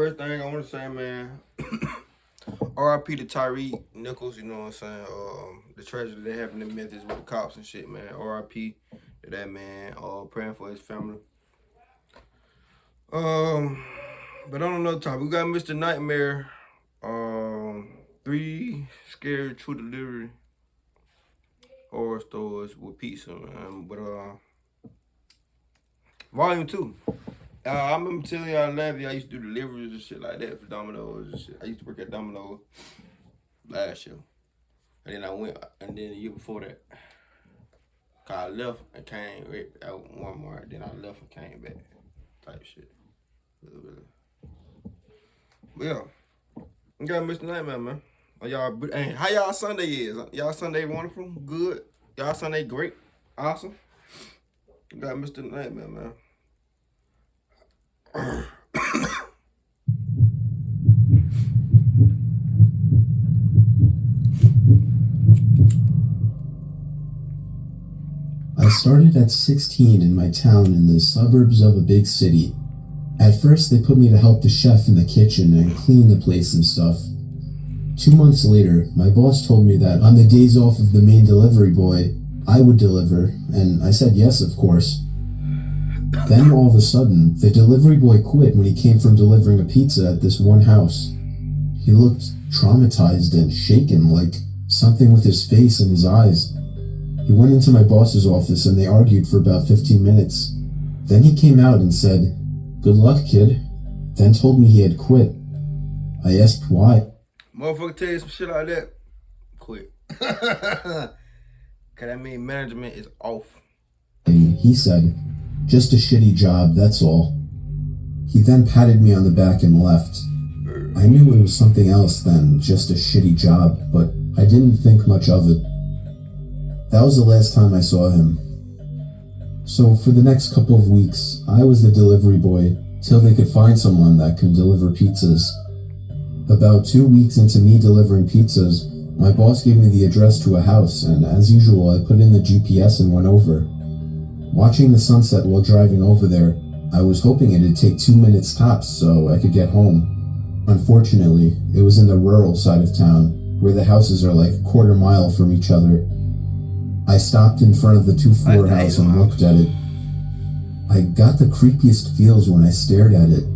First thing I want to say, man, RIP to Tyreek Nichols, you know what I'm saying? The tragedy that happened in Memphis with the cops and shit, man. RIP to that man. Praying for his family. But on another topic, we got Mr. Nightmare. 3 scary true delivery horror stores with pizza, man. But volume 2. I remember telling y'all last year I used to do deliveries and shit like that for Domino's and shit. I used to work at Domino's last year. And then I went, and then the year before that, I left and came right out one more. Then I left and came back, type shit. But yeah, you got Mr. Nightmare, man. How y'all Sunday is? Y'all Sunday wonderful? Good? Y'all Sunday great? Awesome? You got Mr. Nightmare, man. I started at 16 in my town in the suburbs of a big city. At first, they put me to help the chef in the kitchen and clean the place and stuff. 2 months later, my boss told me that on the days off of the main delivery boy, I would deliver, and I said yes, of course. Then all of a sudden, the delivery boy quit when he came from delivering a pizza at this one house. He looked traumatized and shaken, like something with his face and his eyes. He went into my boss's office and they argued for about 15 minutes. Then he came out and said, "Good luck, kid," then told me he had quit. I asked why. Motherfucker tell you some shit like that, quit. Cause that mean management is off. And he said, "Just a shitty job, that's all." He then patted me on the back and left. I knew it was something else than just a shitty job, but I didn't think much of it. That was the last time I saw him. So for the next couple of weeks, I was the delivery boy till they could find someone that could deliver pizzas. About 2 weeks into me delivering pizzas, my boss gave me the address to a house, and as usual, I put in the GPS and went over. Watching the sunset while driving over there, I was hoping it'd take 2 minutes tops so I could get home. Unfortunately, it was in the rural side of town, where the houses are like a quarter mile from each other. I stopped in front of the 2-floor house and looked at it. I got the creepiest feels when I stared at it.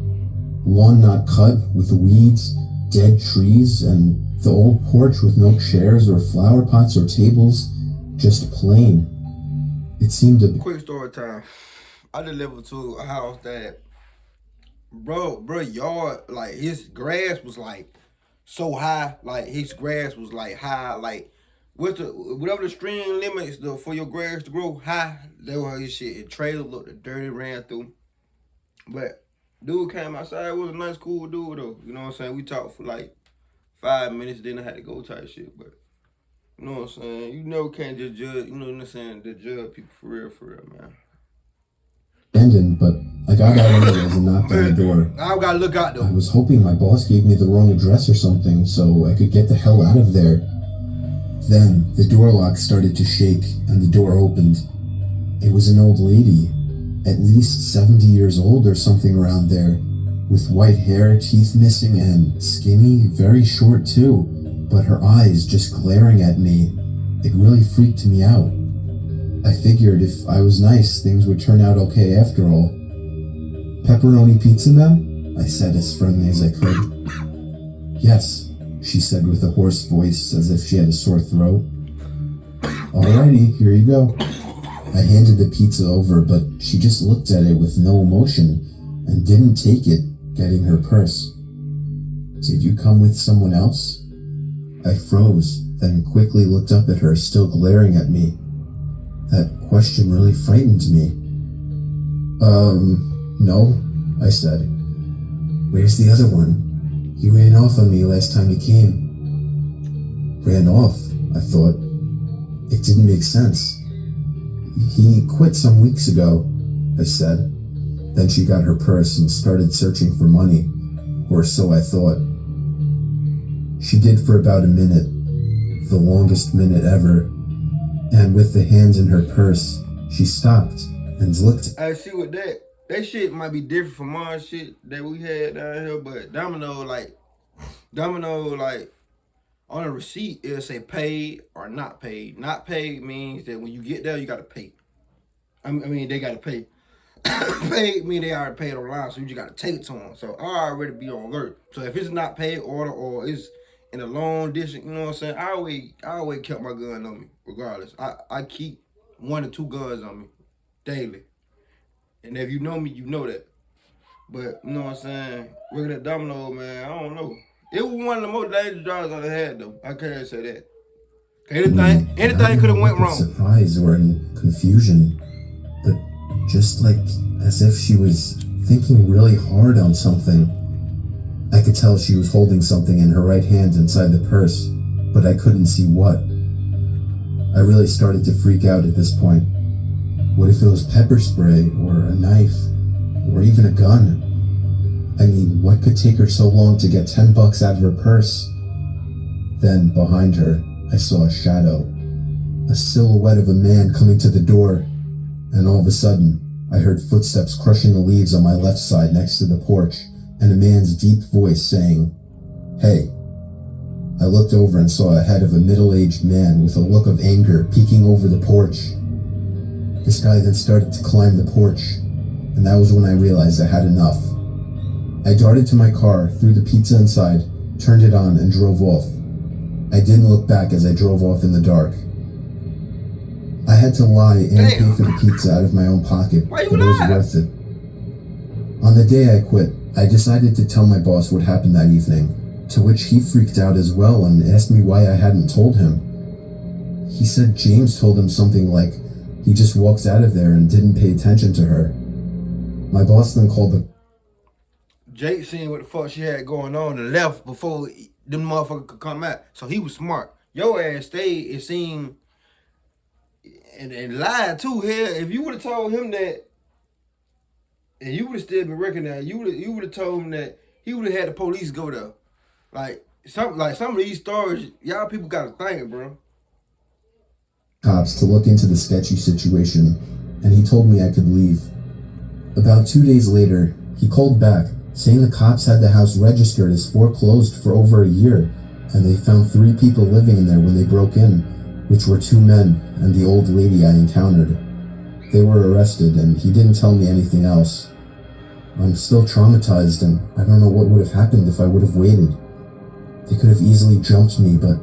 Lawn not cut, with weeds, dead trees, and the old porch with no chairs or flower pots or tables, just plain. It seemed a quick story time. I delivered to a house that, bro, yard, like his grass was like so high, like his grass was like high, like whatever the stream limits for your grass to grow high, that was his shit. And trailer looked dirty, ran through. But dude came outside, was a nice, cool dude though. You know what I'm saying? We talked for like 5 minutes, then I had to go type shit. But you know what I'm saying? You never can't just judge, you know what I'm saying? To judge people for real, man. Abandoned, but I got out anyways and knocked on the door. I gotta look out though. I was hoping my boss gave me the wrong address or something so I could get the hell out of there. Then the door lock started to shake and the door opened. It was an old lady, at least 70 years old or something around there, with white hair, teeth missing, and skinny, very short too, but her eyes just glaring at me. It really freaked me out. I figured if I was nice, things would turn out okay after all. "Pepperoni pizza, ma'am?" I said as friendly as I could. "Yes," she said with a hoarse voice as if she had a sore throat. "Alrighty, here you go." I handed the pizza over, but she just looked at it with no emotion and didn't take it, getting her purse. "Did you come with someone else?" I froze, then quickly looked up at her, still glaring at me. That question really frightened me. No," I said. "Where's the other one? He ran off on me last time he came." "Ran off?" I thought. It didn't make sense. "He quit some weeks ago," I said. Then she got her purse and started searching for money, or so I thought. She did for about a minute, the longest minute ever, and with the hands in her purse, she stopped and looked. I see with that, that shit might be different from our shit that we had down here, but Domino, like, on a receipt, it'll say paid or not paid. Not paid means that when you get there, you gotta pay. I mean, they gotta pay. Paid mean they already paid online, so you just gotta take it to them. So I already be on alert. So if it's not paid order or it's in a long distance, you know what I'm saying? I always kept my gun on me, regardless. I keep 1 or 2 guns on me daily. And if you know me, you know that. But you know what I'm saying? Working at Domino, man, I don't know. It was one of the most dangerous jobs I had, though. I can't say that. Anything could have went wrong. Surprise or in confusion, but just like as if she was thinking really hard on something. I could tell she was holding something in her right hand inside the purse, but I couldn't see what. I really started to freak out at this point. What if it was pepper spray or a knife or even a gun? I mean, what could take her so long to get $10 out of her purse? Then, behind her, I saw a shadow. A silhouette of a man coming to the door. And all of a sudden, I heard footsteps crushing the leaves on my left side next to the porch, and a man's deep voice saying, "Hey." I looked over and saw a head of a middle-aged man with a look of anger peeking over the porch. This guy then started to climb the porch, and that was when I realized I had enough. I darted to my car, threw the pizza inside, turned it on, and drove off. I didn't look back as I drove off in the dark. I had to lie and pay for the pizza out of my own pocket, but it was worth it. On the day I quit, I decided to tell my boss what happened that evening, to which he freaked out as well and asked me why I hadn't told him. He said James told him something like he just walked out of there and didn't pay attention to her. My boss then called the... Jake seen what the fuck she had going on and left before them motherfuckers could come out. So he was smart. Your ass stayed and seen and lied too. Hell, if you would have told him that, and you would have still been working there, you would have told him that he would have had the police go there. Like some of these stories, y'all people gotta think, bro. Cops to look into the sketchy situation, and he told me I could leave. About 2 days later, he called back, saying the cops had the house registered as foreclosed for over a year, and they found 3 people living in there when they broke in, which were 2 men and the old lady I encountered. They were arrested, and he didn't tell me anything else. I'm still traumatized, and I don't know what would have happened if I would have waited. They could have easily jumped me, but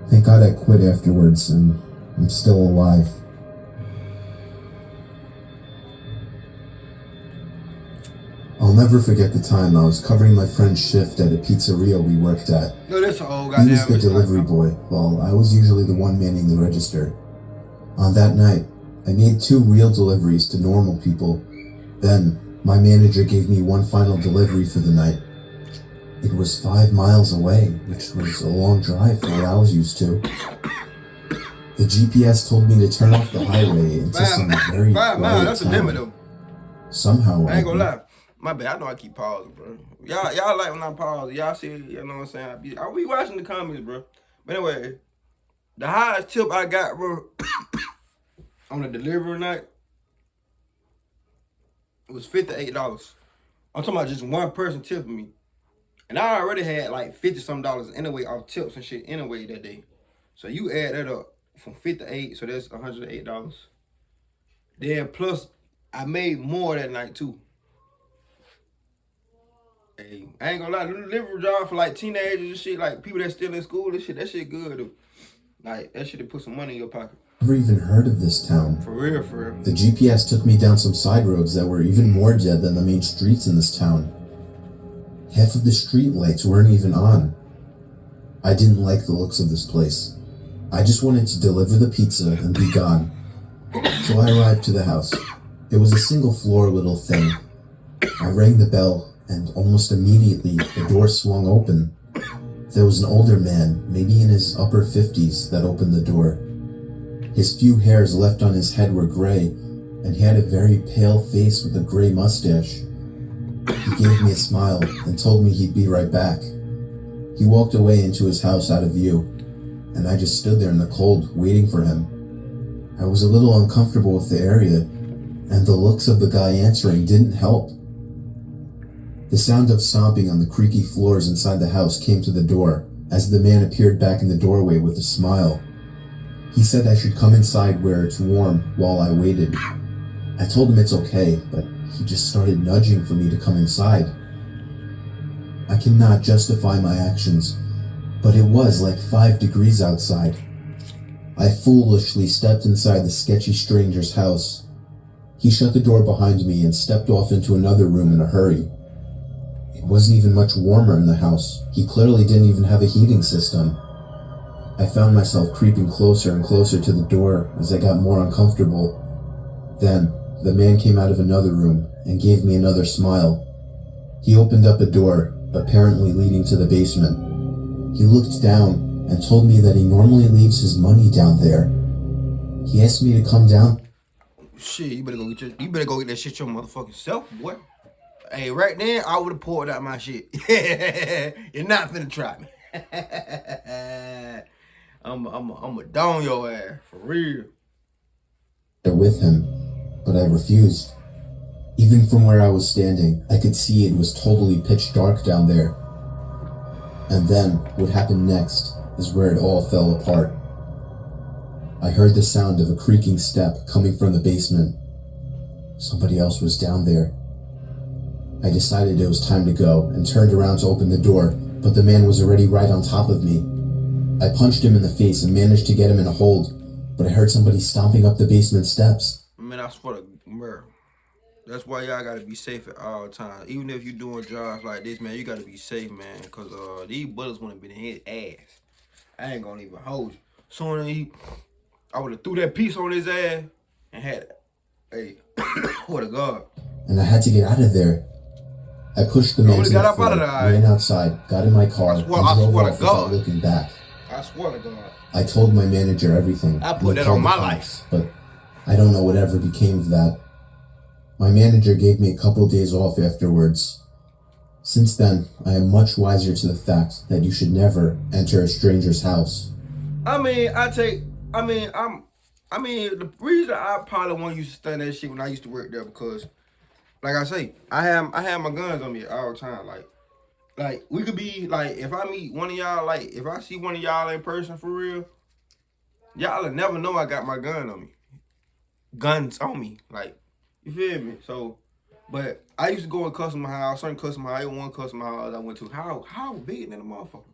thank God I quit afterwards, and I'm still alive. I'll never forget the time I was covering my friend's shift at a pizzeria we worked at. No, that's an old goddamn. He was the delivery boy, while I was usually the one manning the register. On that night, I made 2 real deliveries to normal people. Then, my manager gave me one final delivery for the night. It was 5 miles away, which was a long drive for what I was used to. The GPS told me to turn off the highway into some very quiet that's a limit though. Somehow I ain't gonna lie. My bad. I know I keep pausing, bro. Y'all like when I pause. Y'all see, you know what I'm saying? I'll be watching the comments, bro. But anyway, the highest tip I got, bro, on the delivery night was $58. I'm talking about just one person tipping me. And I already had like 50-some dollars anyway off tips and shit anyway that day. So you add that up from 58, so that's $108. Then plus, I made more that night too. Hey, I ain't gonna lie, the delivery job for like teenagers and shit, like people that's still in school and shit, that shit good though. Like, that shit to put some money in your pocket. Never even heard of this town. For real, for real. The GPS took me down some side roads that were even more dead than the main streets in this town. Half of the street lights weren't even on. I didn't like the looks of this place. I just wanted to deliver the pizza and be gone. So I arrived to the house. It was a single floor little thing. I rang the bell, and almost immediately the door swung open. There was an older man, maybe in his upper 50s, that opened the door. His few hairs left on his head were gray, and he had a very pale face with a gray mustache. He gave me a smile and told me he'd be right back. He walked away into his house out of view, and I just stood there in the cold, waiting for him. I was a little uncomfortable with the area, and the looks of the guy answering didn't help. The sound of stomping on the creaky floors inside the house came to the door as the man appeared back in the doorway with a smile. He said I should come inside where it's warm while I waited. I told him it's okay, but he just started nudging for me to come inside. I cannot justify my actions, but it was like 5 degrees outside. I foolishly stepped inside the sketchy stranger's house. He shut the door behind me and stepped off into another room in a hurry. It wasn't even much warmer in the house. He clearly didn't even have a heating system. I found myself creeping closer and closer to the door as I got more uncomfortable. Then, the man came out of another room and gave me another smile. He opened up a door, apparently leading to the basement. He looked down and told me that he normally leaves his money down there. He asked me to come down. Shit, you better go get that shit your motherfucking self, boy. Hey, right then, I would have poured out my shit. You're not finna try me. I'm down your ass, for real. With him, but I refused. Even from where I was standing, I could see it was totally pitch dark down there. And then, what happened next is where it all fell apart. I heard the sound of a creaking step coming from the basement. Somebody else was down there. I decided it was time to go and turned around to open the door, but the man was already right on top of me. I punched him in the face and managed to get him in a hold, but I heard somebody stomping up the basement steps. Man, I swear to God, that's why y'all gotta be safe at all times. Even if you're doing jobs like this, man, you gotta be safe, man, because these bullets wouldn't have been in his ass. I ain't gonna even hold you. Soon as I would have threw that piece on his ass and had it. Hey, what a God. And I had to get out of there. I pushed the man to the floor, ran outside, got in my car, and drove off without looking back. I swear to God. I told my manager everything. I put that on my life. But I don't know whatever became of that. My manager gave me a couple days off afterwards. Since then, I am much wiser to the fact that you should never enter a stranger's house. The reason I probably won't used to stand that shit when I used to work there because, like I say, I have my guns on me all the time. Like we could be like, if I meet one of y'all, like if I see one of y'all in person for real, y'all will never know I got my gun on me. Guns on me, like, you feel me? So, but I used to go in customer house, certain customer house, one customer house I went to. How big than a motherfucker?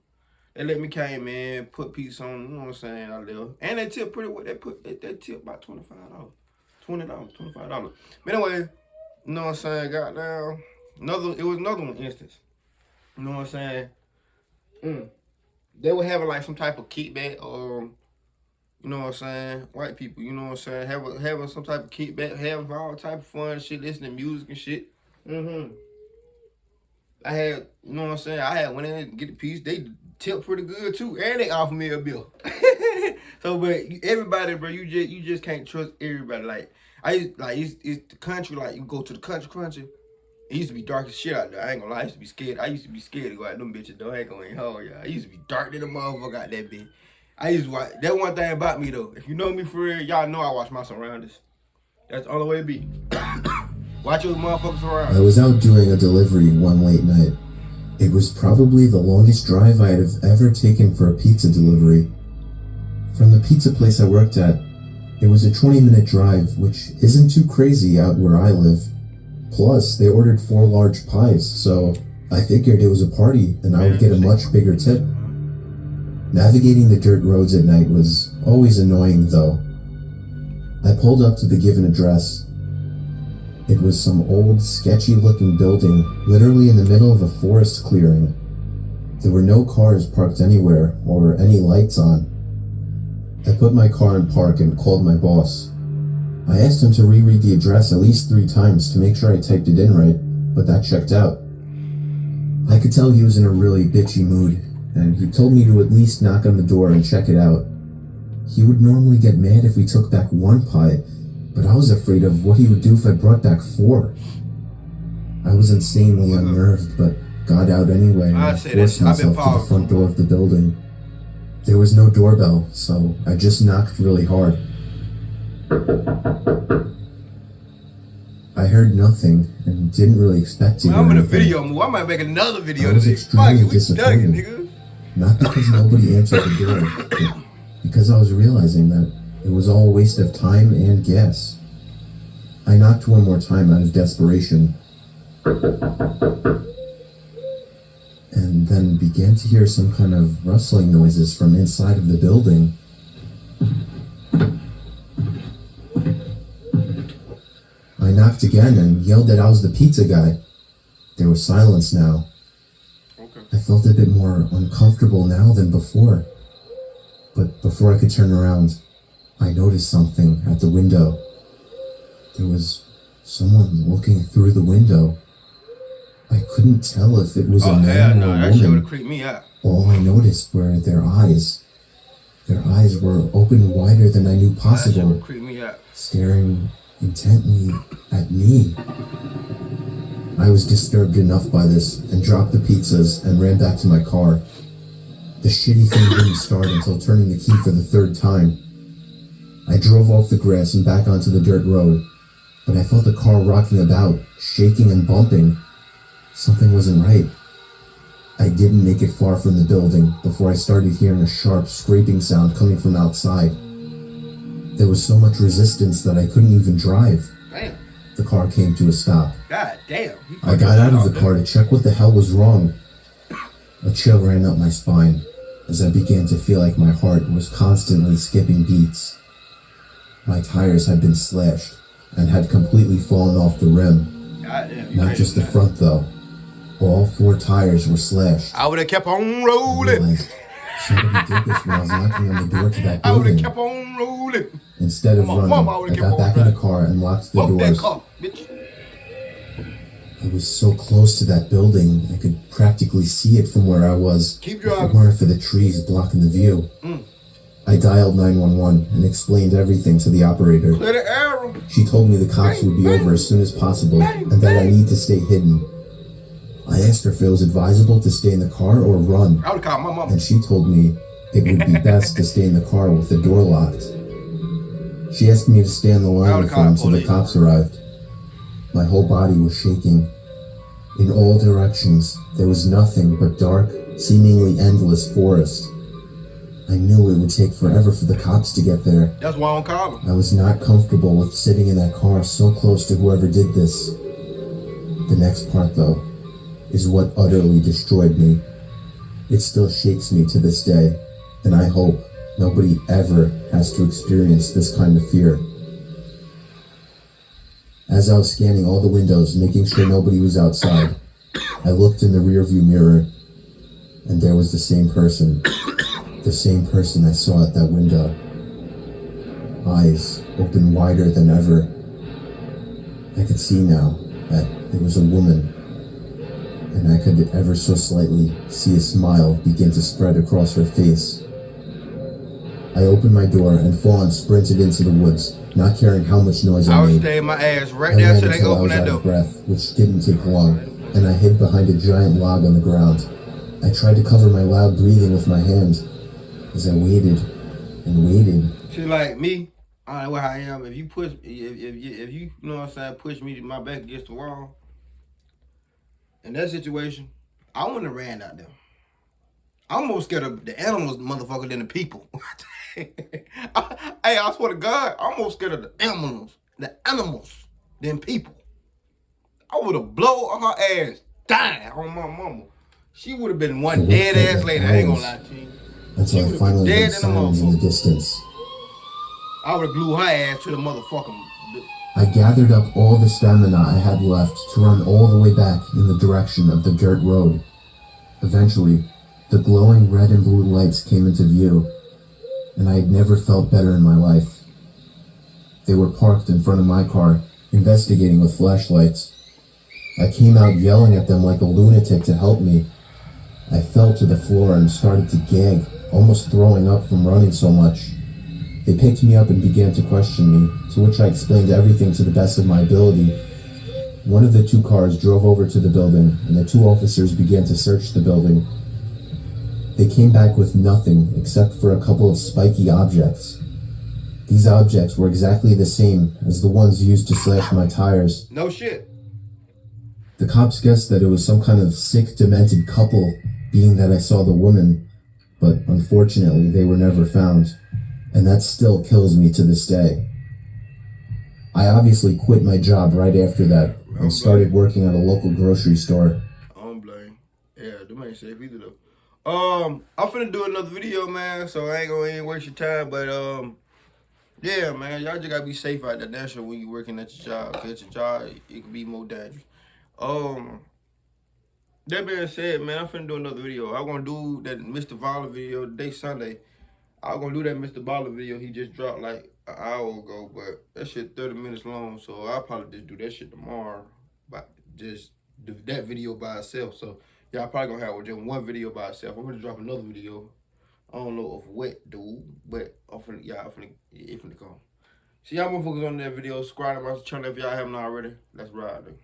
They let me came in, put piece on, you know what I'm saying, I live. And they tip pretty well. They tip about $25. $25. But anyway, you know what I'm saying, goddamn. It was another one instance. You know what I'm saying? They were having like some type of kickback, you know what I'm saying? White people, you know what I'm saying? Having some type of kickback, having all type of fun shit, listening to music and shit. I had, you know what I'm saying? I had went in and get the piece. They tipped pretty good too, and they offered me a bill. So, but everybody, bro, you just can't trust everybody. Like it's the country. Like you go to the country. It used to be dark as shit out there. I ain't gonna lie. I used to be scared. To go out them bitches though. I ain't gonna hold y'all. I used to be dark than a motherfucker out that bitch. I used to watch. That one thing about me though. If you know me for real, y'all know I watch my surroundings. That's the only way it be. Watch your motherfuckers around. I was out doing a delivery one late night. It was probably the longest drive I'd have ever taken for a pizza delivery. From the pizza place I worked at, it was a 20-minute drive, which isn't too crazy out where I live. Plus, they ordered 4 large pies, so I figured it was a party and I would get a much bigger tip. Navigating the dirt roads at night was always annoying, though. I pulled up to the given address. It was some old, sketchy-looking building, literally in the middle of a forest clearing. There were no cars parked anywhere, or any lights on. I put my car in park and called my boss. I asked him to reread the address at least 3 times to make sure I typed it in right, but that checked out. I could tell he was in a really bitchy mood, and he told me to at least knock on the door and check it out. He would normally get mad if we took back 1 pie, but I was afraid of what he would do if I brought back 4. I was insanely unnerved, but got out anyway and forced myself to the front door of the building. There was no doorbell, so I just knocked really hard. I heard nothing and didn't really expect to hear I'm in a anything. video move. I might make another video I was today. extremely Fuck it, we disappointed. stuck it, nigga. Not because nobody answered the door, but because I was realizing that it was all a waste of time and gas. I knocked one more time out of desperation, and then began to hear some kind of rustling noises from inside of the building. I knocked again and yelled that I was the pizza guy. There was silence now. Okay. I felt a bit more uncomfortable now than before. But before I could turn around, I noticed something at the window. There was someone looking through the window. I couldn't tell if it was a Oh, hell man no, or a that shit woman. would've creeped me out. All I noticed were their eyes. Their eyes were open wider than I knew That shit possible, would've creeped me out. staring intently at me. I was disturbed enough by this and dropped the pizzas and ran back to my car. The shitty thing didn't start until turning the key for the third time. I drove off the grass and back onto the dirt road, but I felt the car rocking about, shaking and bumping. Something wasn't right. I didn't make it far from the building before I started hearing a sharp scraping sound coming from outside. There was so much resistance that I couldn't even drive. Damn. The car came to a stop. God damn. He I got out of the car to check what the hell was wrong. A chill ran up my spine as I began to feel like my heart was constantly skipping beats. My tires had been slashed and had completely fallen off the rim. God damn. you Not crazy just the man. front though. All 4 tires were slashed. I would've kept on I rolling. realized somebody did this when I was knocking on the door to that I would've building. kept on rolling. Instead of My running, mama would've I kept got on back in the driving. car and locked the Fuck that doors. car, bitch. I was so close to that building, I could practically see it from where I was. Keep If driving. it weren't for the trees blocking the view. I dialed 911 and explained everything to the operator. Clear the arrow. She told me the cops would be over as soon as possible and that I need to stay hidden. I asked her if it was advisable to stay in the car or run, I would've called my mama. and she told me it would be best to stay in the car with the door locked. She asked me to stay on the line would've with her called until the police. cops arrived. My whole body was shaking. In all directions, there was nothing but dark, seemingly endless forest. I knew it would take forever for the cops to get there. That's why I don't call him. I was not comfortable with sitting in that car so close to whoever did this. The next part, though, is what utterly destroyed me. It still shakes me to this day, and I hope nobody ever has to experience this kind of fear. As I was scanning all the windows, making sure nobody was outside, I looked in the rearview mirror, and there was the same person. The same person I saw at that window. Eyes open wider than ever. I could see now that it was a woman, and I could ever so slightly see a smile begin to spread across her face. I opened my door and full on sprinted into the woods, not caring how much noise I I would made. stay my ass right I there ran till they until I open was that out door. of breath, which didn't take long, and I hid behind a giant log on the ground. I tried to cover my loud breathing with my hand as I waited and waited. See, like me, I don't know how I am. If you push, if you know what I'm saying, push me, my back against the wall. In that situation, I wouldn't have ran out there. I'm more scared of the animals, motherfucker, than the people. I swear to God, I'm more scared of the animals than people. I would have blown her ass down on my mama. She would have been one It dead felt ass like lady. I ain't gonna hours lie to you. She until I would've been finally dead heard in the sirens in the motherfucker. distance. I would have glued her ass to the motherfucking. I gathered up all the stamina I had left to run all the way back in the direction of the dirt road. Eventually, the glowing red and blue lights came into view, and I had never felt better in my life. They were parked in front of my car, investigating with flashlights. I came out yelling at them like a lunatic to help me. I fell to the floor and started to gag, almost throwing up from running so much. They picked me up and began to question me, to which I explained everything to the best of my ability. One of the 2 cars drove over to the building, and the 2 officers began to search the building. They came back with nothing except for a couple of spiky objects. These objects were exactly the same as the ones used to slash my tires. No shit. The cops guessed that it was some kind of sick, demented couple, being that I saw the woman, but unfortunately they were never found, and that still kills me to this day. I obviously quit my job right after that and started working at a local grocery store. I don't blame. Yeah, them ain't safe either though. I'm finna do another video, man, so I ain't gonna even waste your time, but yeah, man, y'all just gotta be safe out there. That's when you working at your job. 'Cause at your job, it can be more dangerous. That being said, man, I'm finna do another video. I'm gonna do that Mr. Baller video today, Sunday. I'm gonna do that Mr. Baller video he just dropped like an hour ago, but that shit 30 minutes long, so I'll probably just do that shit tomorrow. But just do that video by itself. So y'all probably gonna have just one video by itself. I'm gonna drop another video. I don't know of what, dude, but I'm finna, it finna come. So y'all motherfuckers on that video, subscribe to my channel if y'all haven't already. Let's ride, dude.